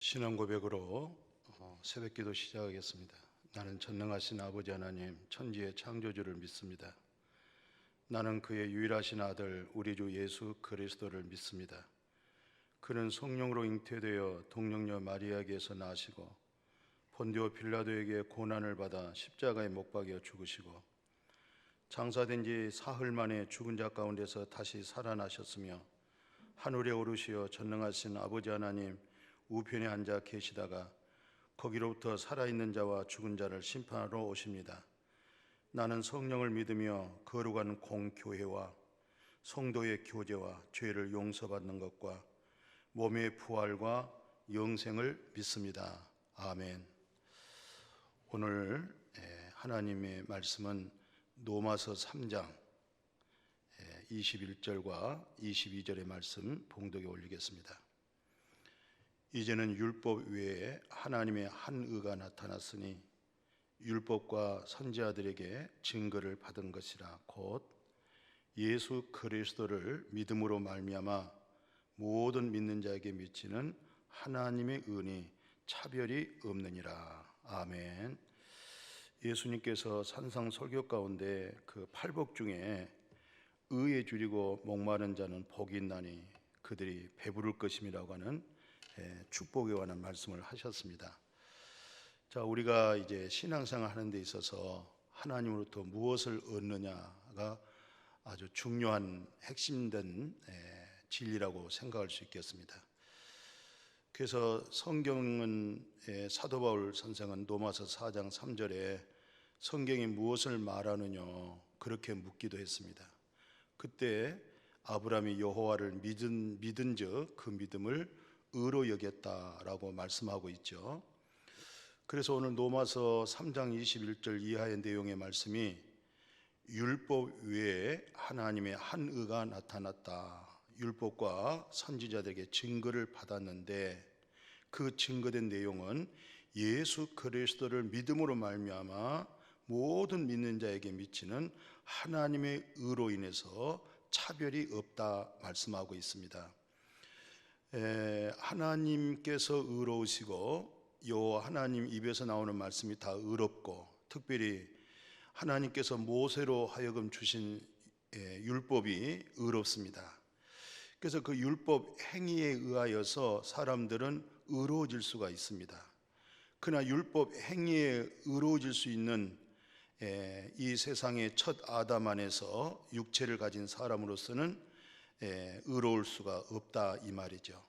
신앙 고백으로 새벽 기도 시작하겠습니다. 나는 전능하신 아버지 하나님 천지의 창조주를 믿습니다. 나는 그의 유일하신 아들 우리 주 예수 그리스도를 믿습니다. 그는 성령으로 잉태되어 동정녀 마리아에게서 나시고 본디오 빌라도에게 고난을 받아 십자가에 못 박여 죽으시고 장사된 지 사흘 만에 죽은 자 가운데서 다시 살아나셨으며 하늘에 오르시어 전능하신 아버지 하나님 우편에 앉아 계시다가 거기로부터 살아있는 자와 죽은 자를 심판하러 오십니다. 나는 성령을 믿으며 거룩한 공교회와 성도의 교제와 죄를 용서받는 것과 몸의 부활과 영생을 믿습니다. 아멘. 오늘 하나님의 말씀은 로마서 3장 21절과 22절의 말씀 봉독에 올리겠습니다. 이제는 율법 외에 하나님의 한 의가 나타났으니 율법과 선지자들에게 증거를 받은 것이라 곧 예수 그리스도를 믿음으로 말미암아 모든 믿는 자에게 미치는 하나님의 은이 차별이 없느니라. 아멘. 예수님께서 산상 설교 가운데 그 팔복 중에 의에 줄이고 목마른 자는 복이 있나니 그들이 배부를 것임이라고 하는 축복에 관한 말씀을 하셨습니다. 자, 우리가 이제 신앙생활 하는 데 있어서 하나님으로부터 무엇을 얻느냐가 아주 중요한 핵심된 진리라고 생각할 수 있겠습니다. 그래서 성경은 사도 바울 선생은 로마서 4장 3절에 성경이 무엇을 말하느냐 그렇게 묻기도 했습니다. 그때 아브라함이 여호와를 믿은즉 그 믿음을 의로 여겼다라고 말씀하고 있죠. 그래서 오늘 로마서 3장 21절 이하의 내용의 말씀이 율법 외에 하나님의 한 의가 나타났다. 율법과 선지자들에게 증거를 받았는데 그 증거된 내용은 예수 그리스도를 믿음으로 말미암아 모든 믿는 자에게 미치는 하나님의 의로 인해서 차별이 없다 말씀하고 있습니다. 하나님께서 의로우시고 요 하나님 입에서 나오는 말씀이 다 의롭고 특별히 하나님께서 모세로 하여금 주신 율법이 의롭습니다. 그래서 그 율법 행위에 의하여서 사람들은 의로워질 수가 있습니다. 그러나 율법 행위에 의로워질 수 있는 이 세상의 첫 아담 안에서 육체를 가진 사람으로서는 의로울 수가 없다 이 말이죠.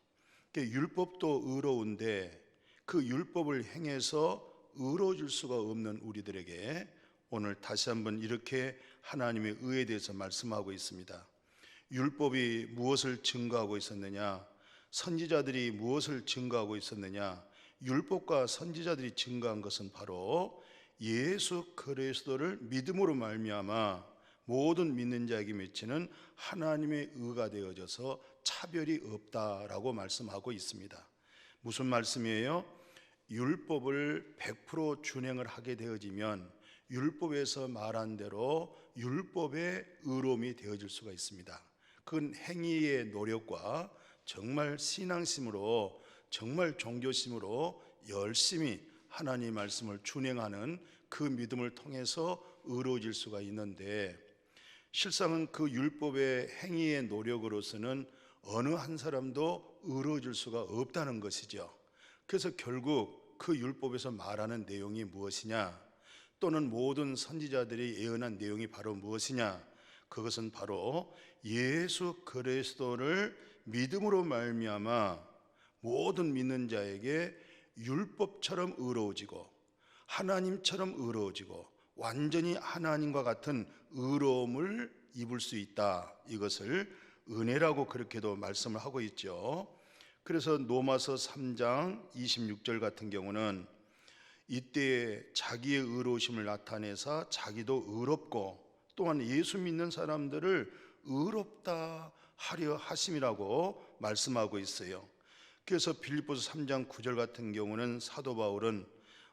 율법도 의로운데 그 율법을 행해서 의로워질 수가 없는 우리들에게 오늘 다시 한번 이렇게 하나님의 의에 대해서 말씀하고 있습니다. 율법이 무엇을 증거하고 있었느냐? 선지자들이 무엇을 증거하고 있었느냐? 율법과 선지자들이 증거한 것은 바로 예수 그리스도를 믿음으로 말미암아 모든 믿는 자에게 미치는 하나님의 의가 되어져서 차별이 없다라고 말씀하고 있습니다. 무슨 말씀이에요? 율법을 100% 준행을 하게 되어지면 율법에서 말한 대로 율법의 의로움이 되어질 수가 있습니다. 그건 행위의 노력과 정말 신앙심으로 정말 종교심으로 열심히 하나님의 말씀을 준행하는 그 믿음을 통해서 의로워질 수가 있는데 실상은 그 율법의 행위의 노력으로서는 어느 한 사람도 의로워질 수가 없다는 것이죠. 그래서 결국 그 율법에서 말하는 내용이 무엇이냐 또는 모든 선지자들이 예언한 내용이 바로 무엇이냐 그것은 바로 예수 그리스도를 믿음으로 말미암아 모든 믿는 자에게 율법처럼 의로워지고 하나님처럼 의로워지고 완전히 하나님과 같은 의로움을 입을 수 있다. 이것을 은혜라고 그렇게도 말씀을 하고 있죠. 그래서 로마서 3장 26절 같은 경우는 이때에 자기의 의로우심을 나타내사 자기도 의롭고 또한 예수 믿는 사람들을 의롭다 하려 하심이라고 말씀하고 있어요. 그래서 빌립보서 3장 9절 같은 경우는 사도 바울은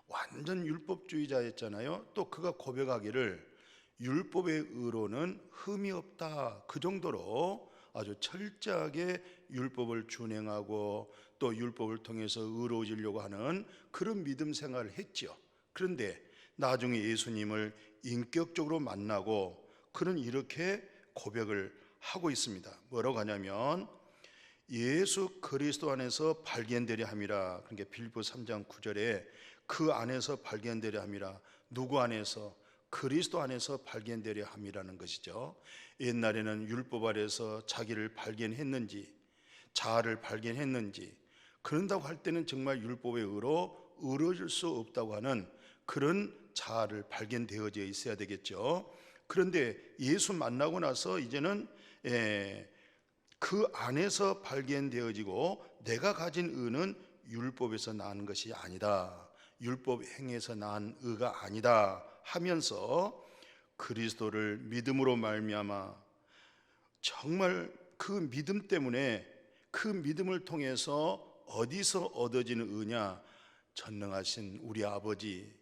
완전 율법주의자였잖아요. 또 그가 고백하기를 율법의 의로는 흠이 없다 그 정도로 아주 철저하게 율법을 준행하고 또 율법을 통해서 의로워지려고 하는 그런 믿음 생활을 했죠. 그런데 나중에 예수님을 인격적으로 만나고 그는 이렇게 고백을 하고 있습니다. 뭐라고 하냐면 예수 그리스도 안에서 발견되려 함이라. 그러니까 빌립보 3장 9절에 그 안에서 발견되려 함이라. 누구 안에서? 그리스도 안에서 발견되려 함이라는 것이죠. 옛날에는 율법 아래서 자기를 발견했는지 자아를 발견했는지 그런다고 할 때는 정말 율법의 의로 의로워질 수 없다고 하는 그런 자아를 발견되어져 있어야 되겠죠. 그런데 예수 만나고 나서 이제는 그 안에서 발견되어지고 내가 가진 의는 율법에서 난 것이 아니다, 율법 행위에서 난 의가 아니다 하면서 그리스도를 믿음으로 말미암아 정말 그 믿음 때문에 그 믿음을 통해서 어디서 얻어지는 의냐? 전능하신 우리 아버지,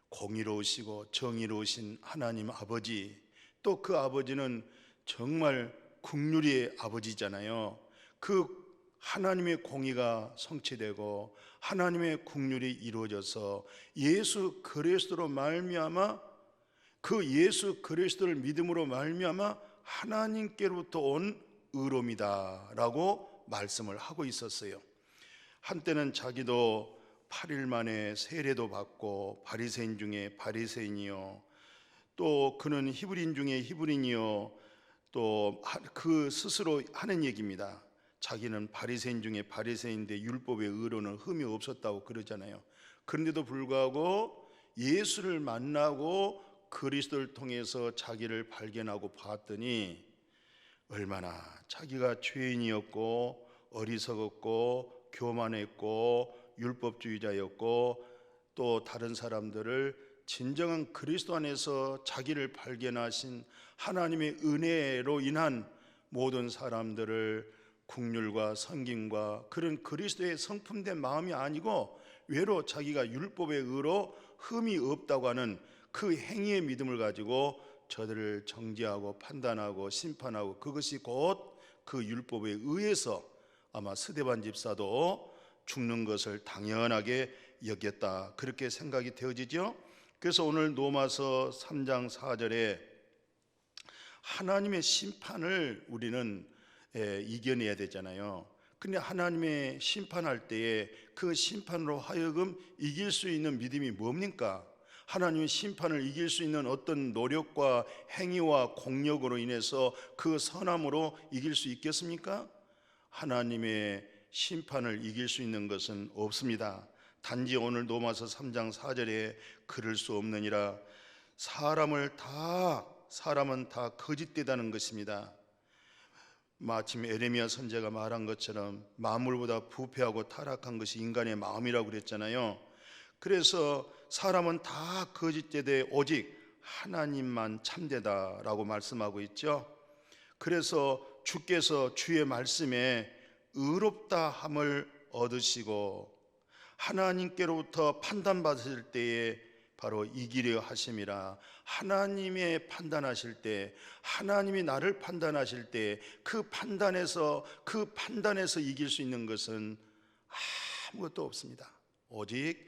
공의로우시고 정의로우신 하나님 아버지, 또 그 아버지는 정말 긍휼의 아버지잖아요. 그 하나님의 공의가 성취되고 하나님의 긍휼이 이루어져서 예수 그리스도로 말미암아 그 예수 그리스도를 믿음으로 말미암아 하나님께로부터 온 의로움이다라고 말씀을 하고 있었어요. 한때는 자기도 8일 만에 세례도 받고 바리새인 중에 바리새인이요, 또 그는 히브리인 중에 히브리인이요, 또 그 스스로 하는 얘기입니다. 자기는 바리새인 중에 바리새인인데 율법의 의로는 흠이 없었다고 그러잖아요. 그런데도 불구하고 예수를 만나고 그리스도를 통해서 자기를 발견하고 봤더니 얼마나 자기가 죄인이었고 어리석었고 교만했고 율법주의자였고 또 다른 사람들을 진정한 그리스도 안에서 자기를 발견하신 하나님의 은혜로 인한 모든 사람들을 긍휼과 섬김과 그런 그리스도의 성품된 마음이 아니고 외로 자기가 율법의 의로 흠이 없다고 하는 그 행위의 믿음을 가지고 저들을 정죄하고 판단하고 심판하고, 그것이 곧 그 율법에 의해서 아마 스데반 집사도 죽는 것을 당연하게 여겼다, 그렇게 생각이 되어지죠. 그래서 오늘 로마서 3장 4절에 하나님의 심판을 우리는 이겨내야 되잖아요. 근데 하나님의 심판할 때에 그 심판으로 하여금 이길 수 있는 믿음이 뭡니까? 하나님의 심판을 이길 수 있는 어떤 노력과 행위와 공력으로 인해서 그 선함으로 이길 수 있겠습니까? 하나님의 심판을 이길 수 있는 것은 없습니다. 단지 오늘 로마서 3장 4절에 그럴 수 없느니라. 사람은 다 거짓되다는 것입니다. 마침 에레미야 선지자가 말한 것처럼 만물보다 부패하고 타락한 것이 인간의 마음이라고 그랬잖아요. 그래서 사람은 다 거짓되되 오직 하나님만 참되다라고 말씀하고 있죠. 그래서 주께서 주의 말씀에 의롭다 함을 얻으시고 하나님께로부터 판단받으실 때에 바로 이기려 하심이라. 하나님의 판단하실 때, 하나님이 나를 판단하실 때 그 판단에서 이길 수 있는 것은 아무것도 없습니다. 오직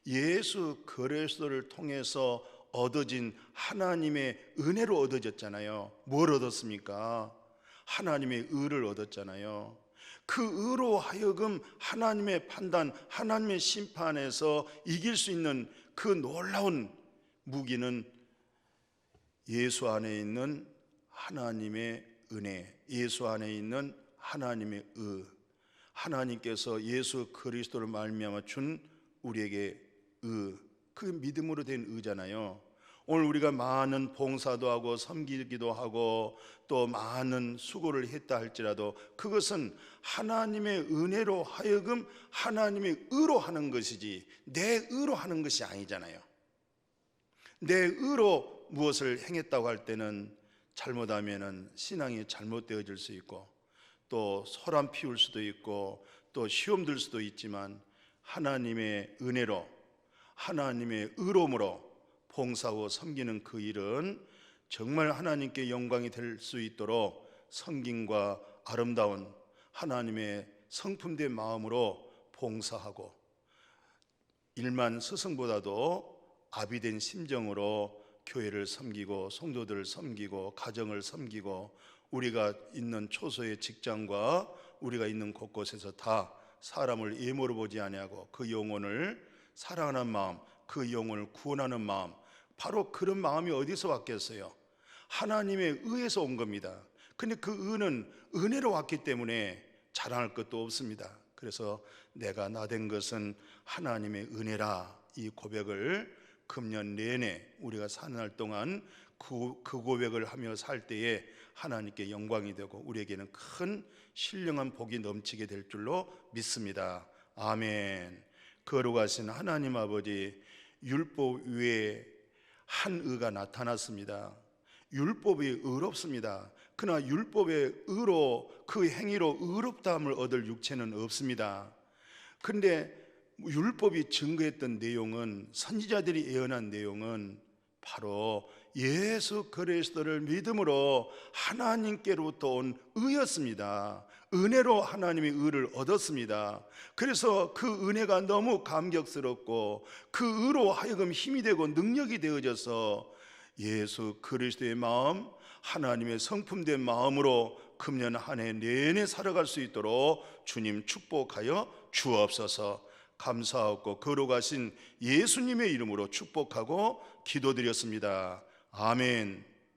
예수 그리스도를 통해서 얻어진 하나님의 은혜로 얻어졌잖아요. 뭘 얻었습니까? 하나님의 의를 얻었잖아요. 그 의로 하여금 하나님의 판단, 하나님의 심판에서 이길 수 있는 그 놀라운 무기는 예수 안에 있는 하나님의 은혜, 예수 안에 있는 하나님의 의, 하나님께서 예수 그리스도를 말미암아 준 우리에게 의, 그 믿음으로 된 의잖아요. 오늘 우리가 많은 봉사도 하고 섬기기도 하고 또 많은 수고를 했다 할지라도 그것은 하나님의 은혜로 하여금 하나님의 의로 하는 것이지 내 의로 하는 것이 아니잖아요. 내 의로 무엇을 행했다고 할 때는 잘못하면은 신앙이 잘못되어질 수 있고 또 소란 피울 수도 있고 또 시험 들 수도 있지만 하나님의 은혜로 하나님의 의로움으로 봉사하고 섬기는 그 일은 정말 하나님께 영광이 될 수 있도록 섬김과 아름다운 하나님의 성품된 마음으로 봉사하고 일만 스승보다도 아비된 심정으로 교회를 섬기고 성도들을 섬기고 가정을 섬기고 우리가 있는 초소의 직장과 우리가 있는 곳곳에서 다 사람을 예모로 보지 아니하고 그 영혼을 사랑하는 마음, 그 영혼을 구원하는 마음, 바로 그런 마음이 어디서 왔겠어요? 하나님의 의에서 온 겁니다. 근데 그 의는 은혜로 왔기 때문에 자랑할 것도 없습니다. 그래서 내가 나된 것은 하나님의 은혜라, 이 고백을 금년 내내 우리가 사는 날 동안 그 고백을 하며 살 때에 하나님께 영광이 되고 우리에게는 큰 신령한 복이 넘치게 될 줄로 믿습니다. 아멘. 거룩하신 하나님 아버지, 율법 위에 한 의가 나타났습니다. 율법이 의롭습니다. 그러나 율법의 의로, 그 행위로 의롭다함을 얻을 육체는 없습니다. 그런데 율법이 증거했던 내용은, 선지자들이 예언한 내용은 바로 예수 그리스도를 믿음으로 하나님께로부터 온 의였습니다. 은혜로 하나님의 의를 얻었습니다. 그래서 그 은혜가 너무 감격스럽고 그 의로 하여금 힘이 되고 능력이 되어져서 예수 그리스도의 마음, 하나님의 성품된 마음으로 금년 한 해 내내 살아갈 수 있도록 주님 축복하여 주옵소서. 감사하고 거룩하신 예수님의 이름으로 축복하고 기도드렸습니다. 아멘.